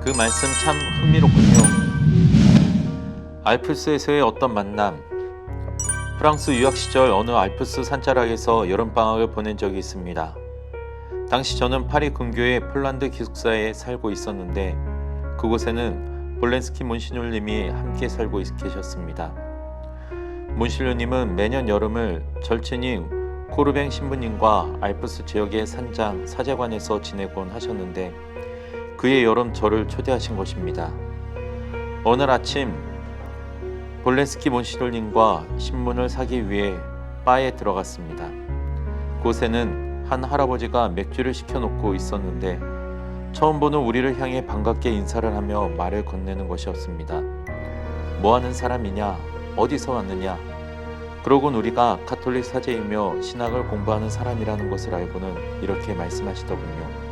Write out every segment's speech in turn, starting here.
그 말씀 참 흥미롭군요. 알프스에서의 어떤 만남. 프랑스 유학 시절 어느 알프스 산자락에서 여름방학을 보낸 적이 있습니다. 당시 저는 파리 근교의 폴란드 기숙사에 살고 있었는데 그곳에는 볼렌스키 몬시뇰님이 함께 살고 계셨습니다. 몬시뇰님은 매년 여름을 절친인 코르뱅 신부님과 알프스 지역의 산장 사제관에서 지내곤 하셨는데 그의 여름 저를 초대하신 것입니다. 어느 아침 볼렌스키 몬시뇰님과 신문을 사기 위해 바에 들어갔습니다. 곳에는 한 할아버지가 맥주를 시켜놓고 있었는데 처음 보는 우리를 향해 반갑게 인사를 하며 말을 건네는 것이었습니다. 뭐하는 사람이냐? 어디서 왔느냐? 그러곤 우리가 가톨릭 사제이며 신학을 공부하는 사람이라는 것을 알고는 이렇게 말씀하시더군요.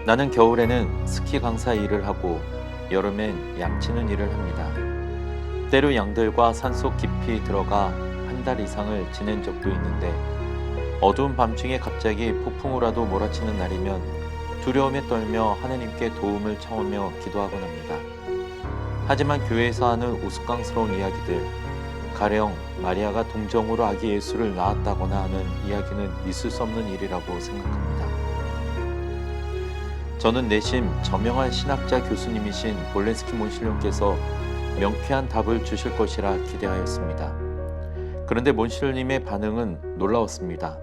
나는 겨울에는 스키 강사 일을 하고 여름엔 양치는 일을 합니다. 때로 양들과 산속 깊이 들어가 한 달 이상을 지낸 적도 있는데 어두운 밤중에 갑자기 폭풍우라도 몰아치는 날이면 두려움에 떨며 하느님께 도움을 청하며 기도하곤 합니다. 하지만 교회에서 하는 우스꽝스러운 이야기들, 가령 마리아가 동정으로 아기 예수를 낳았다거나 하는 이야기는 있을 수 없는 일이라고 생각합니다. 저는 내심 저명한 신학자 교수님이신 볼렌스키 몬시뇰께서 명쾌한 답을 주실 것이라 기대하였습니다. 그런데 몬시뇰님의 반응은 놀라웠습니다.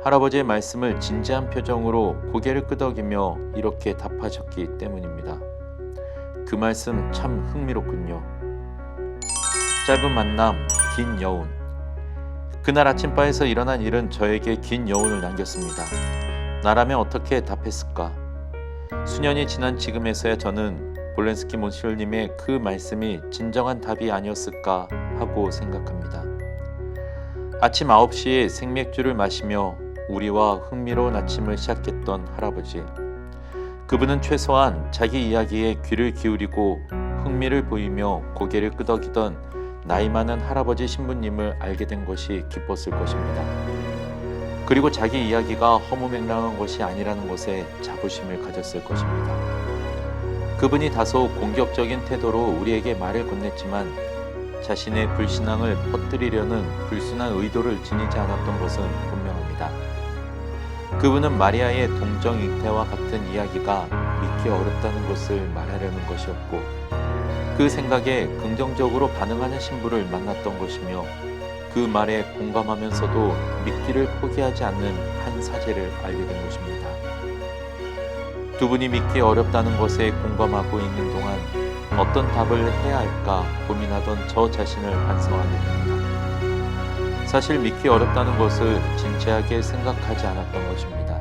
할아버지의 말씀을 진지한 표정으로 고개를 끄덕이며 이렇게 답하셨기 때문입니다. 그 말씀 참 흥미롭군요. 짧은 만남, 긴 여운. 그날 아침바에서 일어난 일은 저에게 긴 여운을 남겼습니다. 나라면 어떻게 답했을까? 수년이 지난 지금에서야 저는 볼렌스키 몬시뇰님의 그 말씀이 진정한 답이 아니었을까 하고 생각합니다. 아침 9시에 생맥주를 마시며 우리와 흥미로운 아침을 시작했던 할아버지. 그분은 최소한 자기 이야기에 귀를 기울이고 흥미를 보이며 고개를 끄덕이던 나이 많은 할아버지 신부님을 알게 된 것이 기뻤을 것입니다. 그리고 자기 이야기가 허무맹랑한 것이 아니라는 것에 자부심을 가졌을 것입니다. 그분이 다소 공격적인 태도로 우리에게 말을 건넸지만 자신의 불신앙을 퍼뜨리려는 불순한 의도를 지니지 않았던 것은 분명합니다. 그분은 마리아의 동정 잉태와 같은 이야기가 믿기 어렵다는 것을 말하려는 것이었고 그 생각에 긍정적으로 반응하는 신부를 만났던 것이며 그 말에 공감하면서도 믿기를 포기하지 않는 한 사제를 알게 된 것입니다. 두 분이 믿기 어렵다는 것에 공감하고 있는 동안 어떤 답을 해야 할까 고민하던 저 자신을 반성하게 됩니다. 사실 믿기 어렵다는 것을 진지하게 생각하지 않았던 것입니다.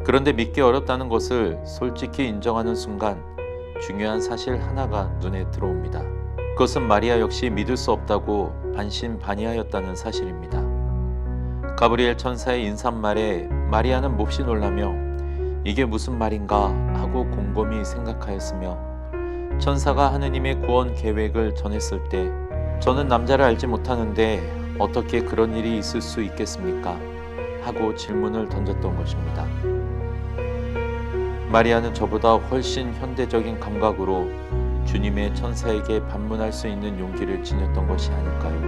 그런데 믿기 어렵다는 것을 솔직히 인정하는 순간 중요한 사실 하나가 눈에 들어옵니다. 그것은 마리아 역시 믿을 수 없다고 반신반의하였다는 사실입니다. 가브리엘 천사의 인사말에 마리아는 몹시 놀라며 이게 무슨 말인가 하고 곰곰이 생각하였으며 천사가 하느님의 구원 계획을 전했을 때 저는 남자를 알지 못하는데 어떻게 그런 일이 있을 수 있겠습니까? 하고 질문을 던졌던 것입니다. 마리아는 저보다 훨씬 현대적인 감각으로 주님의 천사에게 반문할 수 있는 용기를 지녔던 것이 아닐까요?